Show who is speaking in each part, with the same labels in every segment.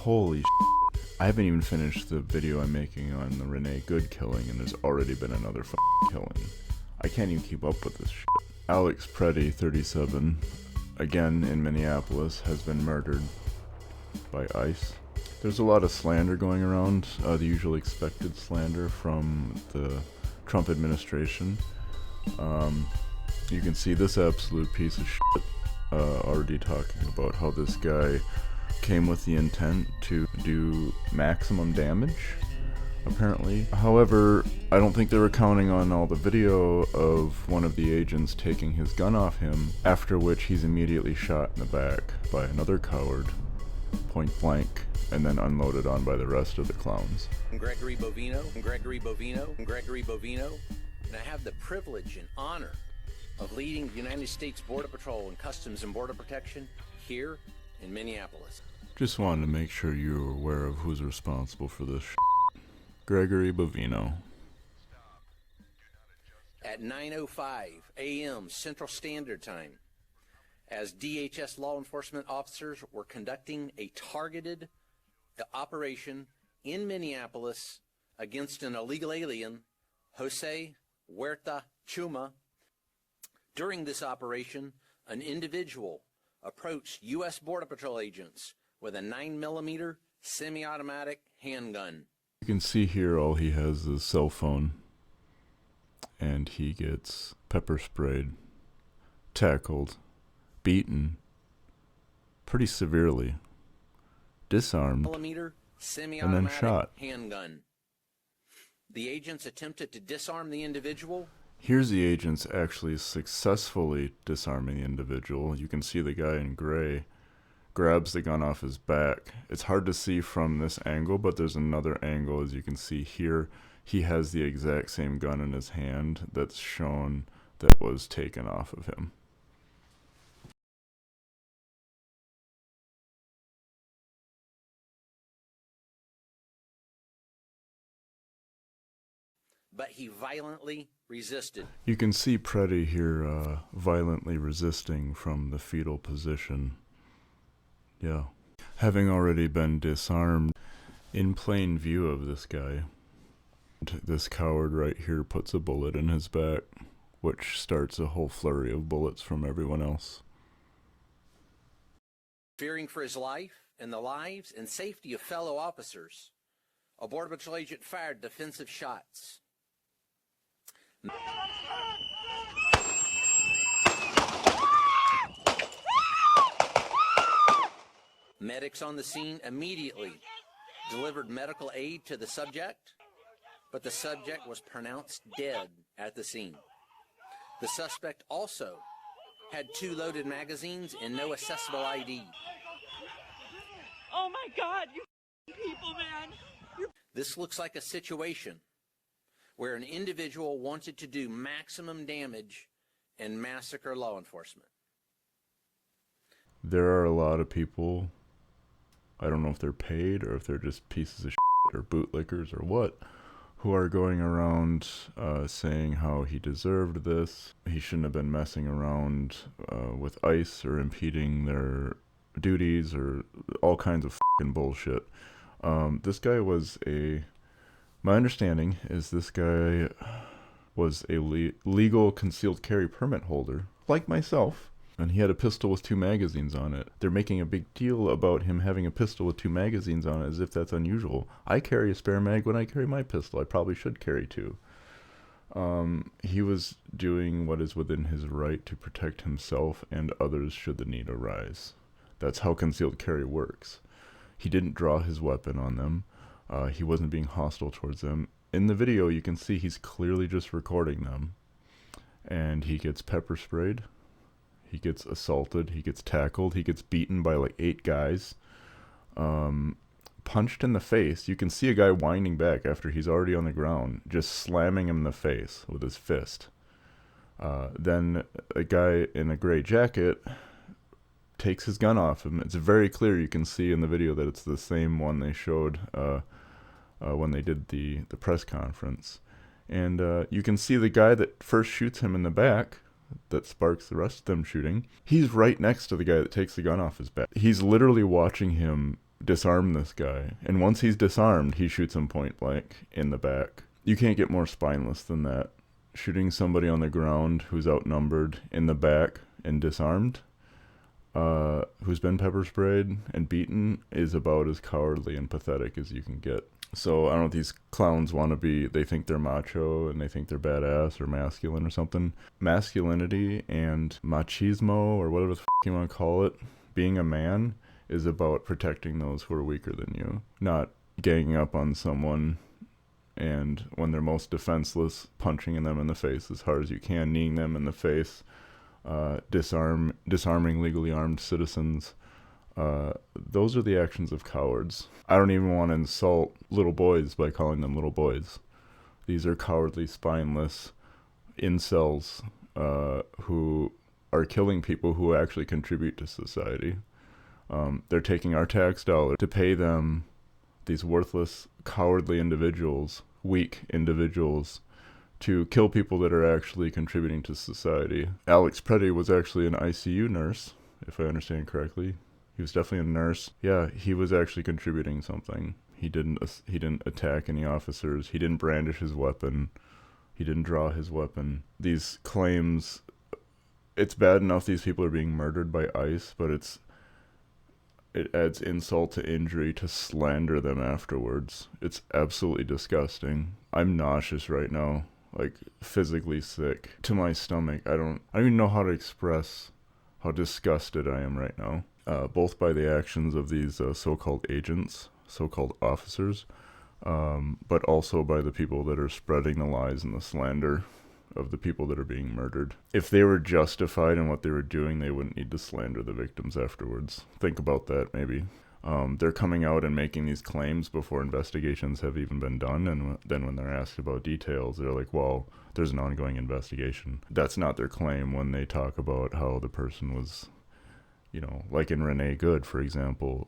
Speaker 1: Holy shit. I haven't even finished the video I'm making on the Renee Good killing, and there's already been another killing. I can't even keep up with this shit. Alex Pretti, 37, again in Minneapolis, has been murdered by ICE. There's a lot of slander going around, the usually expected slander from the Trump administration. You can see this absolute piece of shit already talking about how this guy came with the intent to do maximum damage, apparently. However, I don't think they were counting on all the video of one of the agents taking his gun off him, after which he's immediately shot in the back by another coward, point blank, and then unloaded on by the rest of the clowns.
Speaker 2: Gregory Bovino, and I have the privilege and honor of leading the United States Border Patrol and Customs and Border Protection here in Minneapolis.
Speaker 1: Just wanted to make sure you were aware of who's responsible for this shit. Gregory Bovino.
Speaker 2: At 9:05 a.m. Central Standard Time, as DHS law enforcement officers were conducting a targeted operation in Minneapolis against an illegal alien, Jose Huerta Chuma. During this operation, an individual approached U.S. Border Patrol agents with a 9mm semi-automatic handgun.
Speaker 1: You can see here all he has is his cell phone, and he gets pepper sprayed, tackled, beaten pretty severely, disarmed, and then shot.
Speaker 2: Handgun. The agents attempted to disarm the individual.
Speaker 1: Here's the agents actually successfully disarming the individual. You can see the guy in gray grabs the gun off his back. It's hard to see from this angle, but there's another angle. As you can see here, he has the exact same gun in his hand that's shown that was taken off of him.
Speaker 2: But he violently resisted.
Speaker 1: You can see Pretti here violently resisting from the fetal position. Yeah. Having already been disarmed, in plain view of this guy, this coward right here puts a bullet in his back, which starts a whole flurry of bullets from everyone else.
Speaker 2: Fearing for his life and the lives and safety of fellow officers, a Border Patrol agent fired defensive shots. Medics on the scene immediately delivered medical aid to the subject, but the subject was pronounced dead at the scene. The suspect also had 2 loaded magazines and no accessible ID.
Speaker 3: Oh my God, you people, man!
Speaker 2: This looks like a situation where an individual wanted to do maximum damage and massacre law enforcement.
Speaker 1: There are a lot of people, I don't know if they're paid or if they're just pieces of shit or bootlickers or what, who are going around saying how he deserved this. He shouldn't have been messing around with ICE or impeding their duties or all kinds of fucking bullshit. This guy was my understanding is this guy was a legal concealed carry permit holder, like myself, and he had a pistol with 2 magazines on it. They're making a big deal about him having a pistol with 2 magazines on it as if that's unusual. I carry a spare mag when I carry my pistol. I probably should carry 2. He was doing what is within his right to protect himself and others should the need arise. That's how concealed carry works. He didn't draw his weapon on them. He wasn't being hostile towards them. In the video, you can see he's clearly just recording them. And he gets pepper sprayed. He gets assaulted. He gets tackled. He gets beaten by like 8 guys. Punched in the face. You can see a guy winding back after he's already on the ground, just slamming him in the face with his fist. Then a guy in a gray jacket takes his gun off him. It's very clear. You can see in the video that it's the same one they showed when they did the press conference. And you can see the guy that first shoots him in the back, that sparks the rest of them shooting, he's right next to the guy that takes the gun off his back. He's literally watching him disarm this guy. And once he's disarmed, he shoots him point blank in the back. You can't get more spineless than that. Shooting somebody on the ground who's outnumbered in the back and disarmed, who's been pepper sprayed and beaten, is about as cowardly and pathetic as you can get. So I don't know if these clowns want to be, they think they're macho and they think they're badass or masculine or something. Masculinity and machismo, or whatever the f*** you want to call it, being a man is about protecting those who are weaker than you, not ganging up on someone and when they're most defenseless, punching them in the face as hard as you can, kneeing them in the face, disarming legally armed citizens. Those are the actions of cowards. I don't even want to insult little boys by calling them little boys. These are cowardly, spineless incels who are killing people who actually contribute to society. They're taking our tax dollars to pay them, these worthless, cowardly individuals, weak individuals, to kill people that are actually contributing to society. Alex Pretti was actually an ICU nurse, if I understand correctly. He was definitely a nurse. Yeah, he was actually contributing something. He didn't attack any officers. He didn't brandish his weapon. He didn't draw his weapon. These claims, it's bad enough these people are being murdered by ICE, but it adds insult to injury to slander them afterwards. It's absolutely disgusting. I'm nauseous right now, like physically sick to my stomach. I don't even know how to express how disgusted I am right now. Both by the actions of these so-called agents, so-called officers, but also by the people that are spreading the lies and the slander of the people that are being murdered. If they were justified in what they were doing, they wouldn't need to slander the victims afterwards. Think about that, maybe. They're coming out and making these claims before investigations have even been done, and then when they're asked about details, they're like, well, there's an ongoing investigation. That's not their claim when they talk about how the person was, like in Renee Good, for example,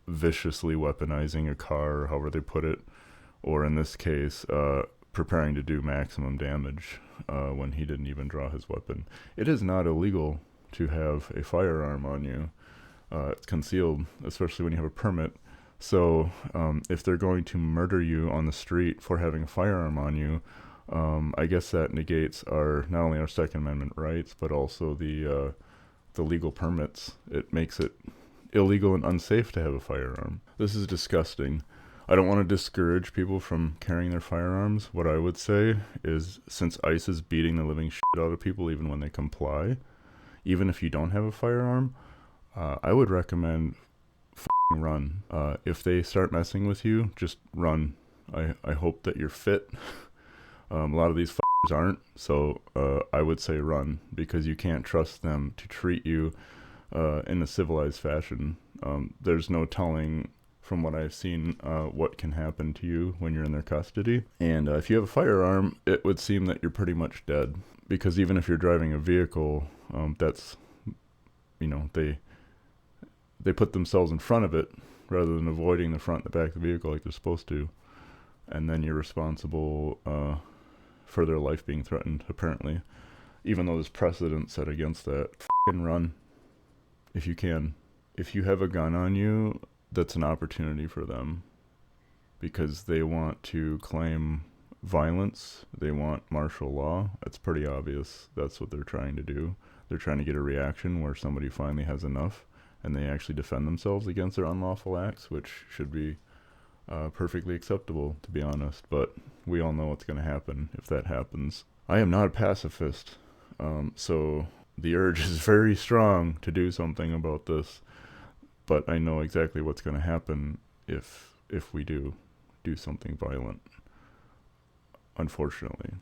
Speaker 1: viciously weaponizing a car, or however they put it, or in this case, preparing to do maximum damage when he didn't even draw his weapon. It is not illegal to have a firearm on you. It's concealed, especially when you have a permit. So if they're going to murder you on the street for having a firearm on you, I guess that negates not only our Second Amendment rights, but also the legal permits. It makes it illegal and unsafe to have a firearm. This is disgusting. I don't want to discourage people from carrying their firearms. What I would say is, since ICE is beating the living shit out of people even when they comply, even if you don't have a firearm, I would recommend run. If they start messing with you, just run. I hope that you're fit. A lot of these aren't, so I would say run, because you can't trust them to treat you in a civilized fashion. There's no telling, from what I've seen, what can happen to you when you're in their custody. And if you have a firearm, it would seem that you're pretty much dead, because even if you're driving a vehicle, that's, they put themselves in front of it rather than avoiding the front and the back of the vehicle like they're supposed to. And then you're responsible for their life being threatened, apparently. Even though there's precedent set against that. F***ing run, if you can. If you have a gun on you, that's an opportunity for them, because they want to claim violence. They want martial law. It's pretty obvious that's what they're trying to do. They're trying to get a reaction where somebody finally has enough and they actually defend themselves against their unlawful acts, which should be perfectly acceptable, to be honest. But we all know what's going to happen if that happens. I am not a pacifist, so the urge is very strong to do something about this. But I know exactly what's going to happen if we do something violent, unfortunately.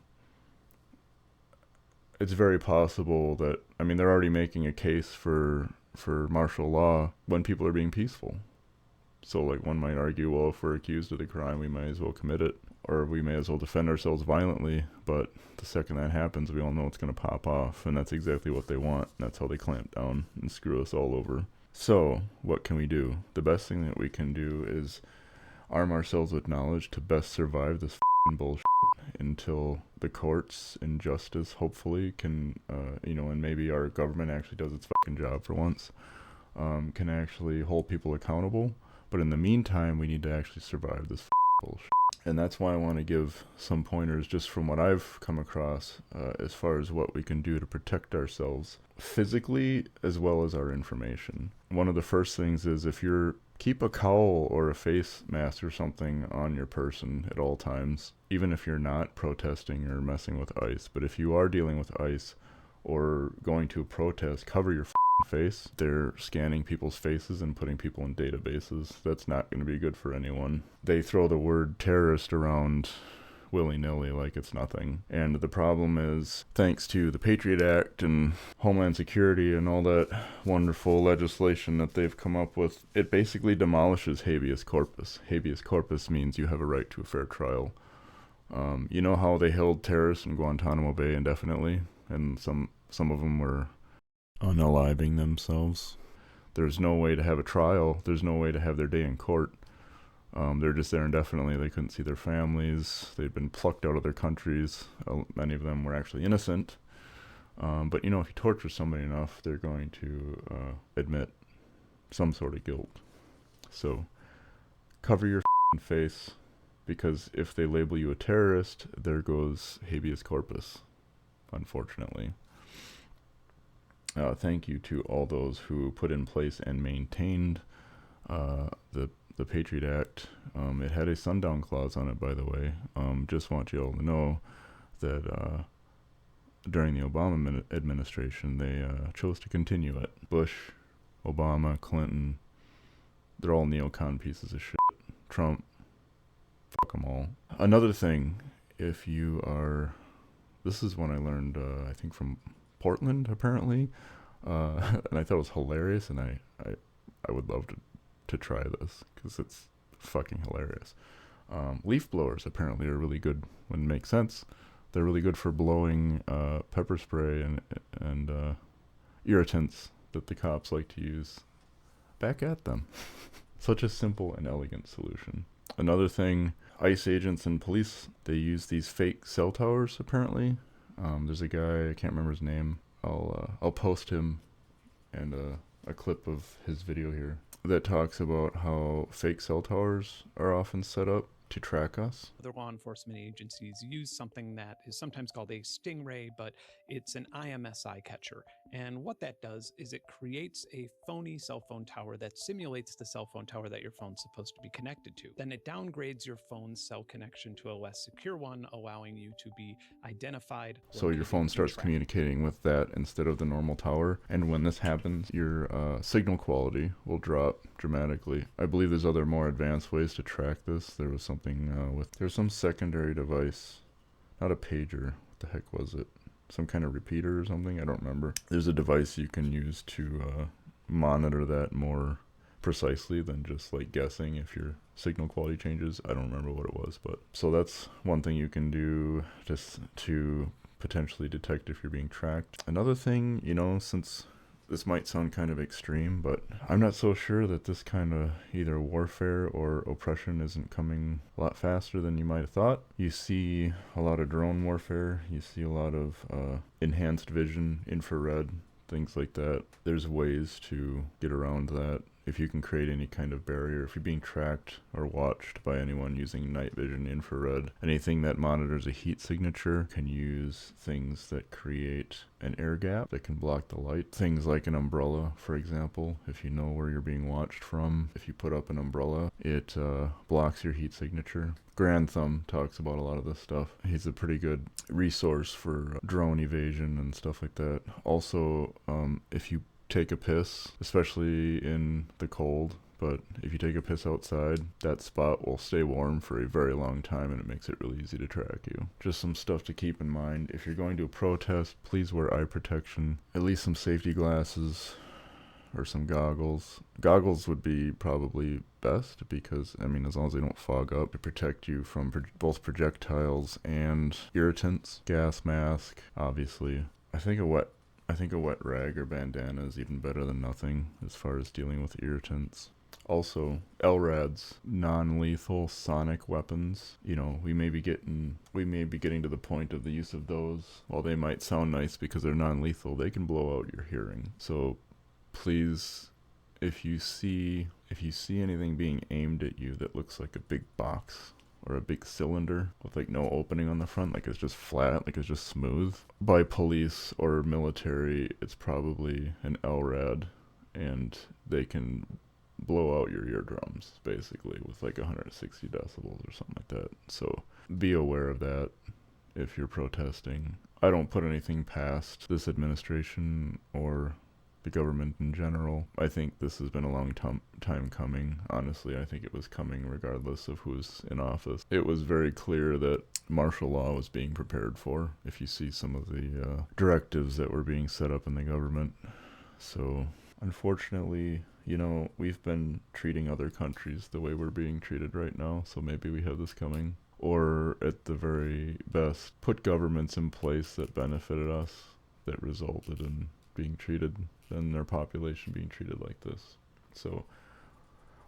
Speaker 1: It's very possible that, they're already making a case for martial law when people are being peaceful. So, one might argue, well, if we're accused of the crime, we might as well commit it, or we may as well defend ourselves violently. But the second that happens, we all know it's going to pop off, and that's exactly what they want. And that's how they clamp down and screw us all over. So, what can we do? The best thing that we can do is arm ourselves with knowledge to best survive this bullshit until the courts and justice hopefully can, and maybe our government actually does its job for once. can actually hold people accountable. But in the meantime, we need to actually survive this bullshit. And that's why I want to give some pointers just from what I've come across as far as what we can do to protect ourselves physically as well as our information. One of the first things is if you're keep a cowl or a face mask or something on your person at all times, even if you're not protesting or messing with ICE. But if you are dealing with ICE or going to a protest, cover your face. They're scanning people's faces and putting people in databases. That's not going to be good for anyone. They throw the word terrorist around willy-nilly like it's nothing. And the problem is, thanks to the Patriot Act and Homeland Security and all that wonderful legislation that they've come up with, it basically demolishes habeas corpus. Habeas corpus means you have a right to a fair trial. You know how they held terrorists in Guantanamo Bay indefinitely? And some of them were unaliving themselves. There's no way to have a trial. There's no way to have their day in court. They're just there indefinitely. They couldn't see their families. They'd been plucked out of their countries. Many of them were actually innocent. But, you know, if you torture somebody enough, they're going to admit some sort of guilt. So cover your face, because if they label you a terrorist, there goes habeas corpus, unfortunately. Thank you to all those who put in place and maintained the Patriot Act. It had a sundown clause on it, by the way. Just want you all to know that during the Obama administration, they chose to continue it. Bush, Obama, Clinton, they're all neocon pieces of shit. Trump, fuck them all. Another thing, if you are... This is one I learned, I think, from Portland, apparently. And I thought it was hilarious, and I would love to try this, because it's fucking hilarious. Leaf blowers apparently are really good when it makes sense. They're really good for blowing pepper spray and irritants that the cops like to use back at them. Such a simple and elegant solution. Another thing, ICE agents and police, they use these fake cell towers apparently. There's a guy, I can't remember his name. I'll post him and a clip of his video here that talks about how fake cell towers are often set up to track us.
Speaker 4: Other law enforcement agencies use something that is sometimes called a stingray, but it's an IMSI catcher. And what that does is it creates a phony cell phone tower that simulates the cell phone tower that your phone's supposed to be connected to. Then it downgrades your phone's cell connection to a less secure one, allowing you to be identified.
Speaker 1: So your phone starts communicating with that instead of the normal tower. And when this happens, your signal quality will drop dramatically. I believe there's other more advanced ways to track this. There was something there's some secondary device, not a pager. What the heck was it? Some kind of repeater or something? I don't remember. There's a device you can use to monitor that more precisely than just like guessing if your signal quality changes. I don't remember what it was, but so that's one thing you can do just to potentially detect if you're being tracked. Another thing, you know, since this might sound kind of extreme, but I'm not so sure that this kind of either warfare or oppression isn't coming a lot faster than you might have thought. You see a lot of drone warfare. You see a lot of enhanced vision, infrared, things like that. There's ways to get around that. If you can create any kind of barrier, if you're being tracked or watched by anyone using night vision, infrared, anything that monitors a heat signature can use things that create an air gap that can block the light. Things like an umbrella, for example. If you know where you're being watched from, if you put up an umbrella, it blocks your heat signature. Grand Thumb talks about a lot of this stuff. He's a pretty good resource for drone evasion and stuff like that. Also, if you take a piss, especially in the cold, but if you take a piss outside, that spot will stay warm for a very long time, and it makes it really easy to track you. Just some stuff to keep in mind. If you're going to a protest, please wear eye protection, at least some safety glasses or some goggles. Goggles would be probably best because, I mean, as long as they don't fog up, to protect you from both projectiles and irritants. Gas mask, obviously. I think a wet rag or bandana is even better than nothing as far as dealing with irritants. Also, LRADs, non-lethal sonic weapons. You know, we may be getting to the point of the use of those. While they might sound nice because they're non-lethal, they can blow out your hearing. So please, if you see anything being aimed at you that looks like a big box or a big cylinder with like no opening on the front, like it's just flat, like it's just smooth, by police or military, it's probably an LRAD, and they can blow out your eardrums basically with like 160 decibels or something like that. So be aware of that if you're protesting. I don't put anything past this administration or the government in general. I think this has been a long time coming. Honestly, I think it was coming regardless of who's in office. It was very clear that martial law was being prepared for, if you see some of the directives that were being set up in the government. So unfortunately, you know, we've been treating other countries the way we're being treated right now, so maybe we have this coming. Or at the very best, put governments in place that benefited us, that resulted in being treated, and their population being treated like this. So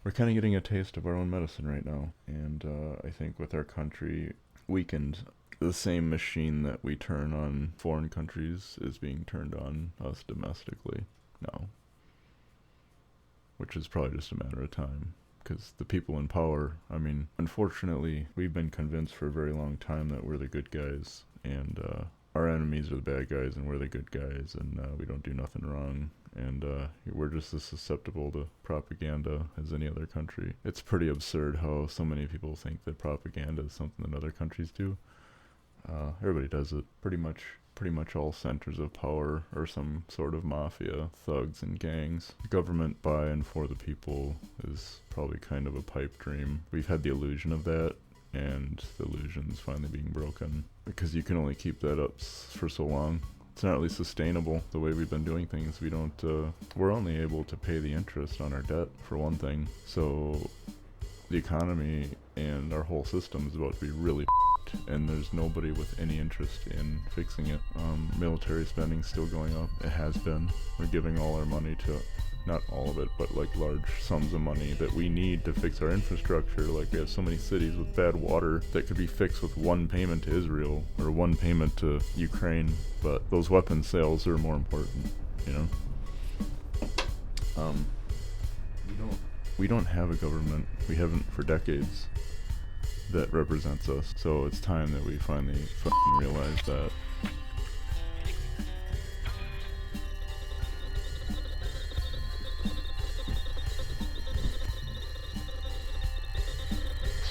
Speaker 1: we're kind of getting a taste of our own medicine right now. And I think with our country weakened, the same machine that we turn on foreign countries is being turned on us domestically now, which is probably just a matter of time. Because the people in power, I mean, unfortunately, we've been convinced for a very long time that we're the good guys, and our enemies are the bad guys, and we're the good guys, and we don't do nothing wrong, and we're just as susceptible to propaganda as any other country. It's pretty absurd how so many people think that propaganda is something that other countries do. Everybody does it. Pretty much all centers of power are some sort of mafia, thugs and gangs. Government by and for the people is probably kind of a pipe dream. We've had the illusion of that, and the illusion's finally being broken, because you can only keep that up for so long. It's not really sustainable the way we've been doing things. We're only able to pay the interest on our debt, for one thing. So the economy and our whole system is about to be really and there's nobody with any interest in fixing it. Military spending's still going up. It has been. We're giving all our money to, not all of it, but like large sums of money that we need to fix our infrastructure. Like we have so many cities with bad water that could be fixed with one payment to Israel or one payment to Ukraine, but those weapons sales are more important, you know? We don't have a government. We haven't for decades that represents us. So it's time that we finally fucking realize that.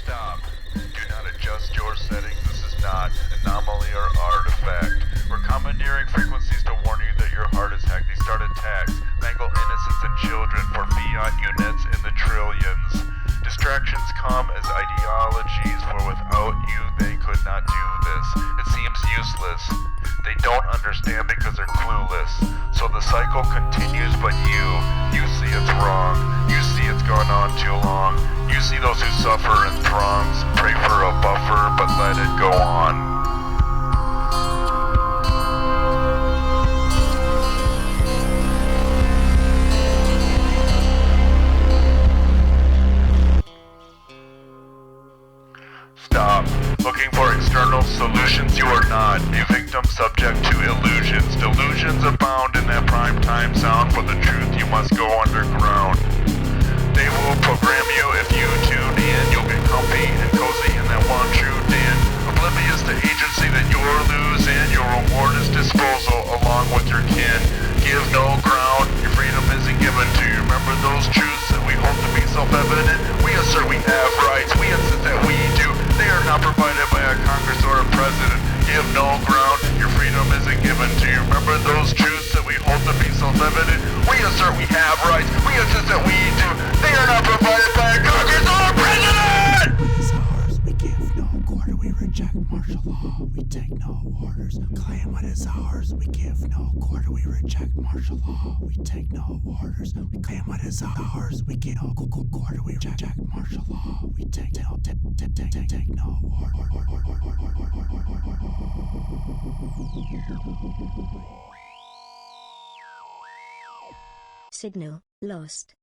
Speaker 5: Stop. Do not adjust your settings. This is not anomaly or artifact. We're commandeering frequencies to warn you that your heart is hacked. They start attacks, mangle innocents and children for fiat units in the trillions. Distractions come as ideologies, for without you they could not do this. It seems useless. They don't understand because they're clueless. So the cycle continues, but you see it's wrong. You see it's gone on too long. You see those who suffer in throngs. Pray for a buffer, but let it go on. Stop looking for external solutions. You are not a victim subject to illusions. Delusions abound in that prime time sound. For the truth you must go underground. They will program you if you tune in. You'll get comfy and cozy in that one true den. Oblivious to agency that you're losing. Your reward is disposal along with your kin. Give no ground. Your freedom isn't given to you. Remember those truths that we hold to be self-evident. We assert we have rights. We insist that we do. They are not provided by a Congress or a president. Give no ground. Your freedom isn't given to you. Remember those truths that we hold to be self-evident. We assert we have rights. We insist that we do. They are not provided by a Congress or a president!
Speaker 6: What is ours? We give no quarter. We reject martial law. We take no orders. Claim what is ours. We give no quarter. We reject martial law. We take no orders. We claim what is ours. We give no quarter. We reject martial law. We take no order.
Speaker 7: Signal lost.